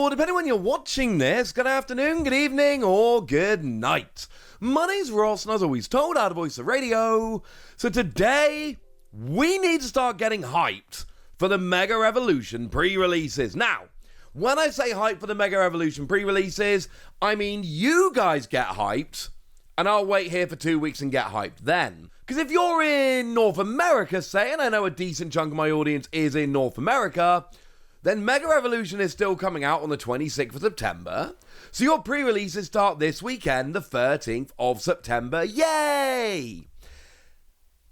or depending when you're watching this, good afternoon, good evening, or good night. My name's Ross, and as always told, out of Voice of Radio. So today, we need to start getting hyped for the Mega Evolution pre-releases. Now, when I say hype for the Mega Evolution pre-releases, I mean you guys get hyped, and I'll wait here for 2 weeks and get hyped then. Because if you're in North America, say, and I know a decent chunk of my audience is in North America, then Mega Evolution is still coming out on the 26th of September. So your pre-releases start this weekend, the 13th of September. Yay!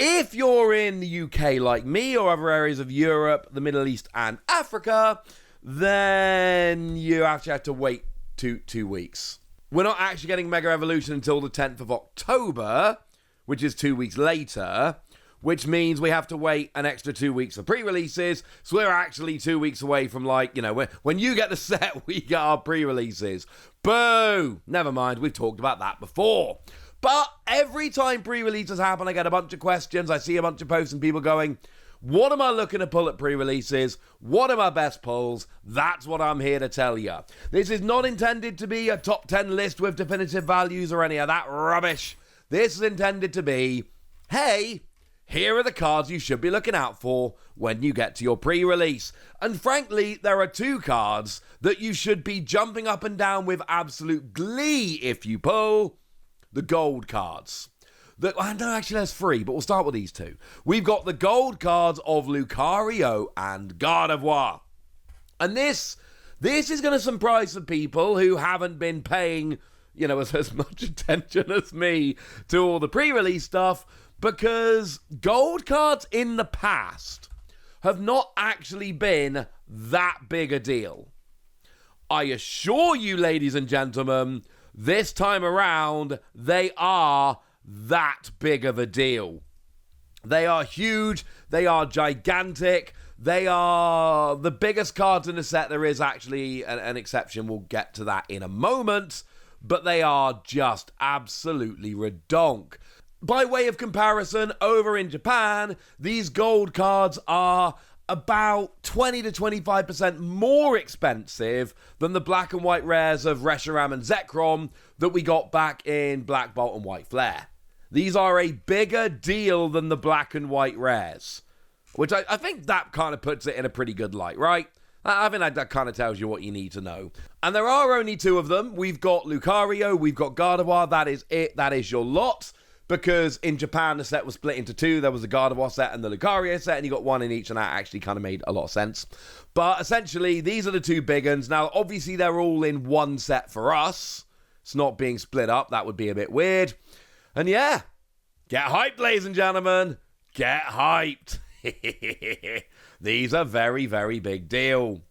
If you're in the UK like me, or other areas of Europe, the Middle East, and Africa, then you actually have to wait two weeks. We're not actually getting Mega Evolution until the 10th of October, which is 2 weeks later, which means we have to wait an extra 2 weeks for pre-releases. So we're actually 2 weeks away from, like, you know, when you get the set, we get our pre-releases. Boo! Never mind, we've talked about that before. But every time pre-releases happen, I get a bunch of questions. I see a bunch of posts and people going, what am I looking to pull at pre-releases? What are my best pulls? That's what I'm here to tell you. This is not intended to be a top 10 list with definitive values or any of that rubbish. This is intended to be, hey, here are the cards you should be looking out for when you get to your pre-release. And frankly, there are two cards that you should be jumping up and down with absolute glee if you pull. The gold cards. No, actually there's three, but we'll start with these two. We've got the gold cards of Lucario and Gardevoir. And this is going to surprise some people who haven't been paying, you know, as much attention as me to all the pre-release stuff, because gold cards in the past have not actually been that big a deal. I assure you, ladies and gentlemen, this time around, they are that big of a deal. They are huge, they are gigantic, they are the biggest cards in the set. There is actually an exception, we'll get to that in a moment, but they are just absolutely redonk. By way of comparison, over in Japan, these gold cards are about 20 to 25% more expensive than the black and white rares of Reshiram and Zekrom that we got back in Black Bolt and White Flare. These are a bigger deal than the black and white rares, which I think that kind of puts it in a pretty good light, right? I think that kind of tells you what you need to know. And there are only two of them. We've got Lucario, we've got Gardevoir, that is it, that is your lot. Because in Japan, the set was split into two. There was the Gardevoir set and the Lucario set, and you got one in each, and that actually kind of made a lot of sense. But essentially, these are the two big ones. Now, obviously, they're all in one set for us. It's not being split up. That would be a bit weird. And yeah, get hyped, ladies and gentlemen. Get hyped. These are very, very big deal.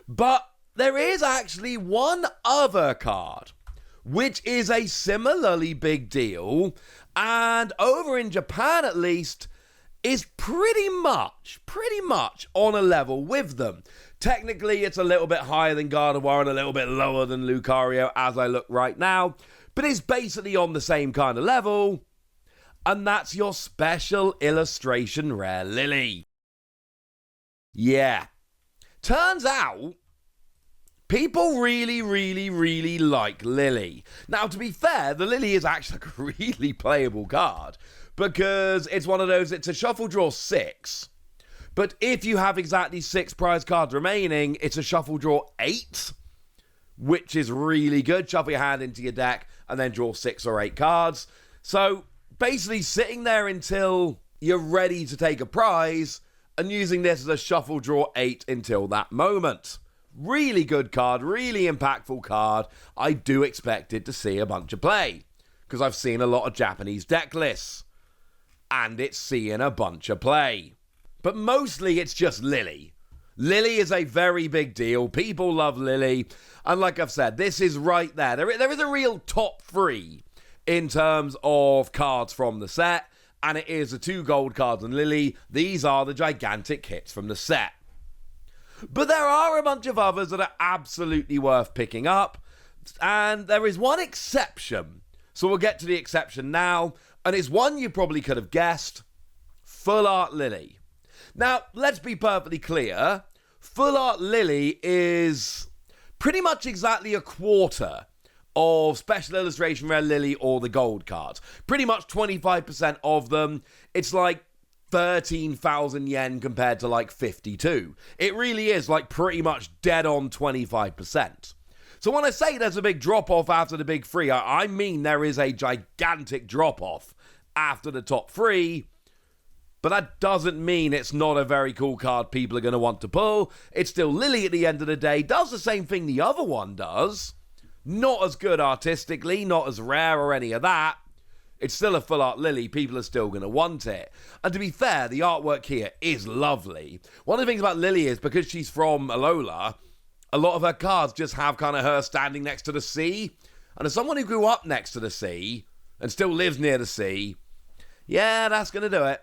But there is actually one other card, which is a similarly big deal, and over in Japan at least, is pretty much on a level with them. Technically, it's a little bit higher than Gardevoir and a little bit lower than Lucario as I look right now, but it's basically on the same kind of level, and that's your special illustration rare Lillie. Yeah. Turns out, people really like Lillie. Now, to be fair, the Lillie is actually a really playable card because it's one of those, it's a shuffle draw 6, but if you have exactly 6 prize cards remaining, it's a shuffle draw 8, which is really good. Shuffle your hand into your deck and then draw 6 or 8 cards. So basically sitting there until you're ready to take a prize and using this as a shuffle draw 8 until that moment. Really good card, really impactful card. I do expect it to see a bunch of play because I've seen a lot of Japanese deck lists and it's seeing a bunch of play. But mostly it's just Lillie. Lillie is a very big deal. People love Lillie. And like I've said, this is right there. There is a real top 3 in terms of cards from the set, and it is the 2 gold cards and Lillie. These are the gigantic hits from the set. But there are a bunch of others that are absolutely worth picking up, and there is one exception. So we'll get to the exception now, and it's one you probably could have guessed. Full Art Lillie. Now, let's be perfectly clear. Full Art Lillie is pretty much exactly a quarter of Special Illustration Rare Lillie or the gold cards. Pretty much 25% of them. It's like 13,000 yen compared to like 52. It really is like pretty much dead on 25%. So when I say there's a big drop-off after the big three, I mean there is a gigantic drop-off after the top three. But that doesn't mean it's not a very cool card people are going to want to pull. It's still Lillie at the end of the day. Does the same thing the other one does. Not as good artistically, not as rare or any of that. It's still a full art Lillie. People are still going to want it. And to be fair, the artwork here is lovely. One of the things about Lillie is because she's from Alola, a lot of her cards just have kind of her standing next to the sea. And as someone who grew up next to the sea and still lives near the sea, yeah, that's going to do it.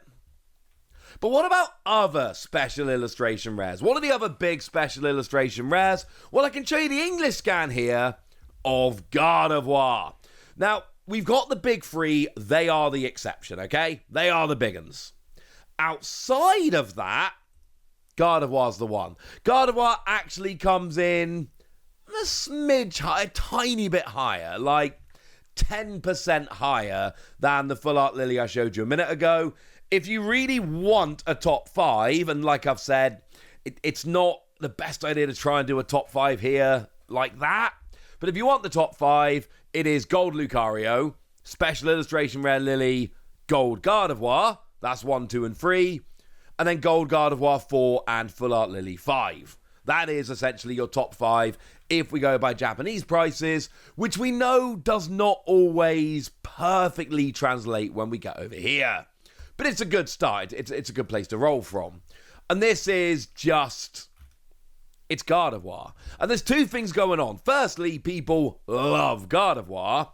But what about other special illustration rares? What are the other big special illustration rares? Well, I can show you the English scan here of Gardevoir. Now, we've got the big three. They are the exception, okay? They are the big uns. Outside of that, Gardevoir's the one. Gardevoir actually comes in a smidge high, a tiny bit higher, like 10% higher than the full art Lillie I showed you a minute ago. If you really want a top five, and like I've said, it's not the best idea to try and do a top five here like that. But if you want the top five, it is Gold Lucario, Special Illustration Rare Lillie, Gold Gardevoir. That's 1, 2, and 3. And then Gold Gardevoir 4 and Full Art Lillie 5. That is essentially your top five if we go by Japanese prices, which we know does not always perfectly translate when we get over here. But it's a good start. It's a good place to roll from. And this is just... it's Gardevoir. And there's two things going on. Firstly, people love Gardevoir.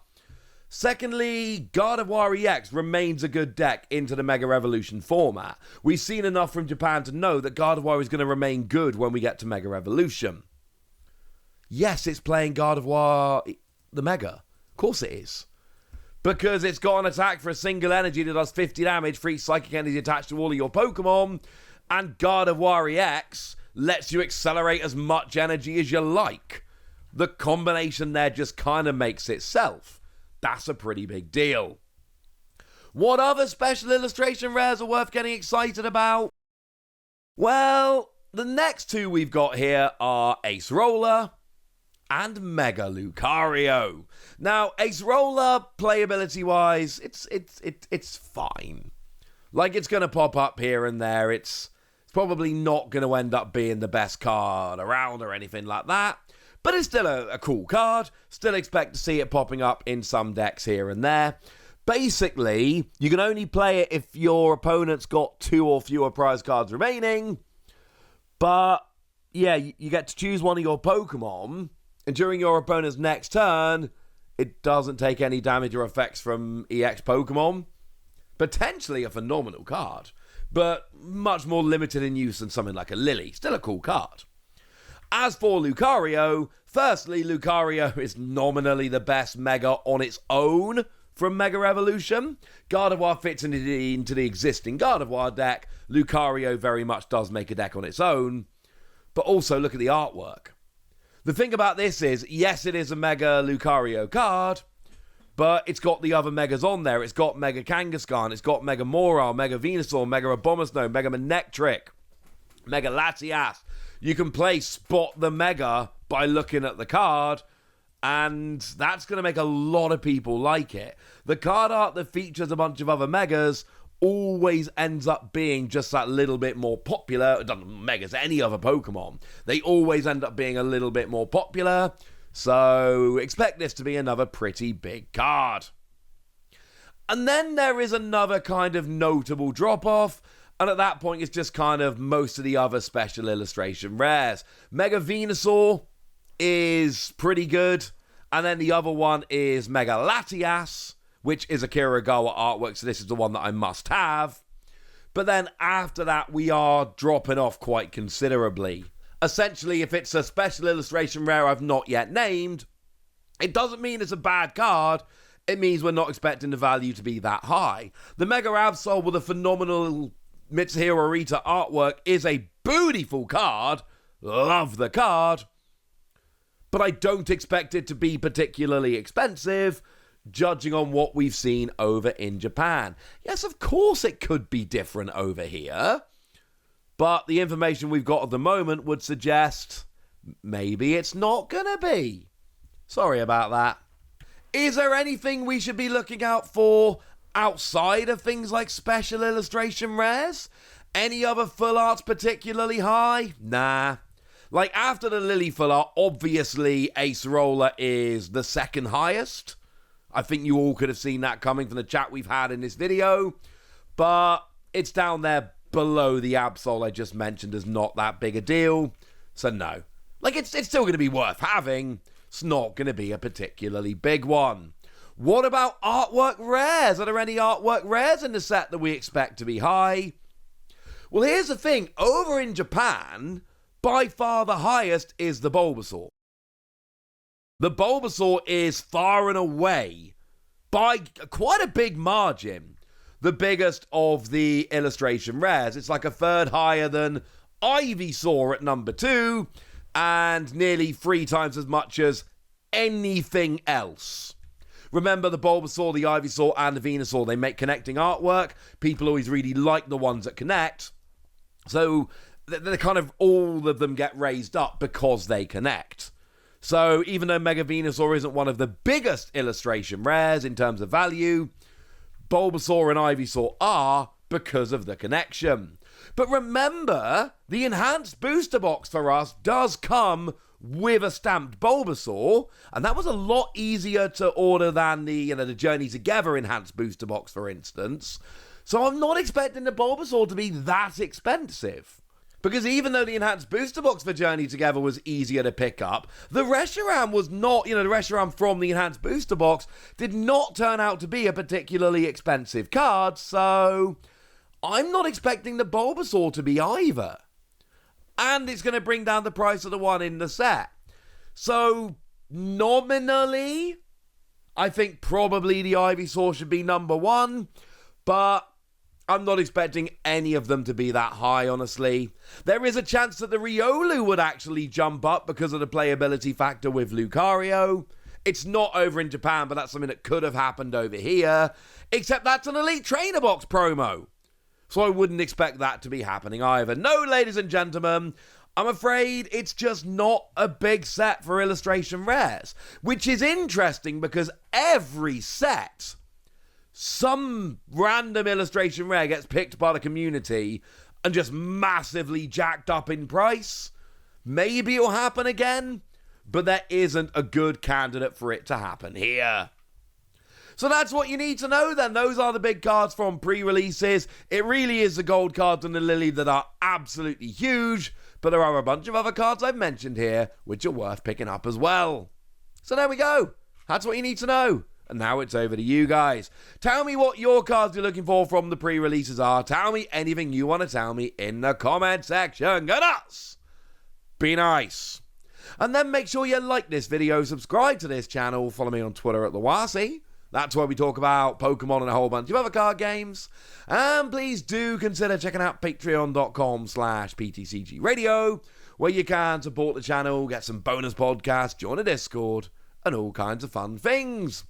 Secondly, Gardevoir EX remains a good deck into the Mega Evolution format. We've seen enough from Japan to know that Gardevoir is going to remain good when we get to Mega Evolution. Yes, it's playing Gardevoir the Mega. Of course it is. Because it's got an attack for a single energy that does 50 damage for each psychic energy attached to all of your Pokemon. And Gardevoir EX lets you accelerate as much energy as you like. The combination there just kind of makes itself. That's a pretty big deal. What other special illustration rares are worth getting excited about? Well, the next two we've got here are Ace Roller and Mega Lucario. Now, Ace Roller, playability-wise, it's fine. Like, it's going to pop up here and there. It's probably not going to end up being the best card around or anything like that. But it's still a cool card. Still expect to see it popping up in some decks here and there. Basically, you can only play it if your opponent's got 2 or fewer prize cards remaining. But, yeah, you get to choose one of your Pokemon. And during your opponent's next turn, it doesn't take any damage or effects from EX Pokemon. Potentially a phenomenal card. But much more limited in use than something like a Lillie. Still a cool card. As for Lucario, firstly, Lucario is nominally the best Mega on its own from Mega Evolution. Gardevoir fits into the existing Gardevoir deck. Lucario very much does make a deck on its own. But also, look at the artwork. The thing about this is, yes, it is a Mega Lucario card, but it's got the other Megas on there. It's got Mega Kangaskhan, it's got Mega Moral, Mega Venusaur, Mega Abomasnow, Mega Manectric, Mega Latias. You can play Spot the Mega by looking at the card, and that's going to make a lot of people like it. The card art that features a bunch of other Megas always ends up being just that little bit more popular. It doesn't Megas, any other Pokemon. They always end up being a little bit more popular, so expect this to be another pretty big card. And then there is another kind of notable drop-off, and at that point, it's just kind of most of the other special illustration rares. Mega Venusaur is pretty good. And then the other one is Mega Latias, which is a Kiragawa artwork, so this is the one that I must have. But then after that, we are dropping off quite considerably. Essentially, if it's a special illustration rare I've not yet named, it doesn't mean it's a bad card. It means we're not expecting the value to be that high. The Mega Absol with a phenomenal Mitsuhiro Arita artwork is a beautiful card. Love the card. but I don't expect it to be particularly expensive, judging on what we've seen over in Japan. Yes, of course it could be different over here, but the information we've got at the moment would suggest maybe it's not gonna be. Sorry about that. Is there anything we should be looking out for outside of things like special illustration rares? Any other full arts particularly high? Nah. Like, after the Lillie full art, obviously Ace Roller is the second highest. I think you all could have seen that coming from the chat we've had in this video. But it's down there below the Absol I just mentioned as not that big a deal. So no. Like, it's still going to be worth having. It's not going to be a particularly big one. What about artwork rares? Are there any artwork rares in the set that we expect to be high? Well, here's the thing. Over in Japan, by far the highest is the Bulbasaur. The Bulbasaur is far and away, by quite a big margin, the biggest of the illustration rares. It's like a third higher than Ivysaur at number 2, and nearly 3 times as much as anything else. Remember, the Bulbasaur, the Ivysaur, and the Venusaur, they make connecting artwork. People always really like the ones that connect. So they're kind of, all of them get raised up because they connect. So even though Mega Venusaur isn't one of the biggest illustration rares in terms of value, Bulbasaur and Ivysaur are because of the connection. But remember, the enhanced booster box for us does come with a stamped Bulbasaur, and that was a lot easier to order than the Journey Together enhanced booster box, for instance. So I'm not expecting the Bulbasaur to be that expensive. Because even though the enhanced booster box for Journey Together was easier to pick up, the Reshiram was not, the Reshiram from the enhanced booster box did not turn out to be a particularly expensive card, so I'm not expecting the Bulbasaur to be either. And it's going to bring down the price of the one in the set. So, nominally, I think probably the Ivysaur should be number 1, but I'm not expecting any of them to be that high, honestly. There is a chance that the Riolu would actually jump up because of the playability factor with Lucario. It's not over in Japan, but that's something that could have happened over here. Except that's an Elite Trainer Box promo. So I wouldn't expect that to be happening either. No, ladies and gentlemen, I'm afraid it's just not a big set for illustration rares. Which is interesting because every set, some random illustration rare gets picked by the community and just massively jacked up in price. Maybe it'll happen again, but there isn't a good candidate for it to happen here. So that's what you need to know then. Those are the big cards from pre-releases. It really is the gold cards and the Lillie that are absolutely huge, but there are a bunch of other cards I've mentioned here which are worth picking up as well. So there we go. That's what you need to know. And now it's over to you guys. Tell me what your cards you're looking for from the pre-releases are. Tell me anything you want to tell me in the comment section. Go nuts! Be nice. And then make sure you like this video, subscribe to this channel, follow me on Twitter at @TheWasi. That's where we talk about Pokemon and a whole bunch of other card games. And please do consider checking out patreon.com/PTCGradio, where you can support the channel, get some bonus podcasts, join a Discord, and all kinds of fun things.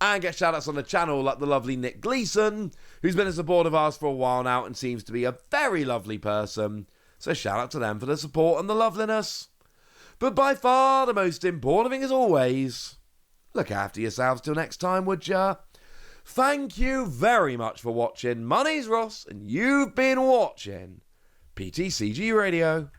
And get shout-outs on the channel like the lovely Nick Gleason, who's been a supporter of ours for a while now and seems to be a very lovely person. So shout out to them for the support and the loveliness. But by far the most important thing as always, look after yourselves till next time, would ya? Thank you very much for watching. My name's Ross, and you've been watching PTCG Radio.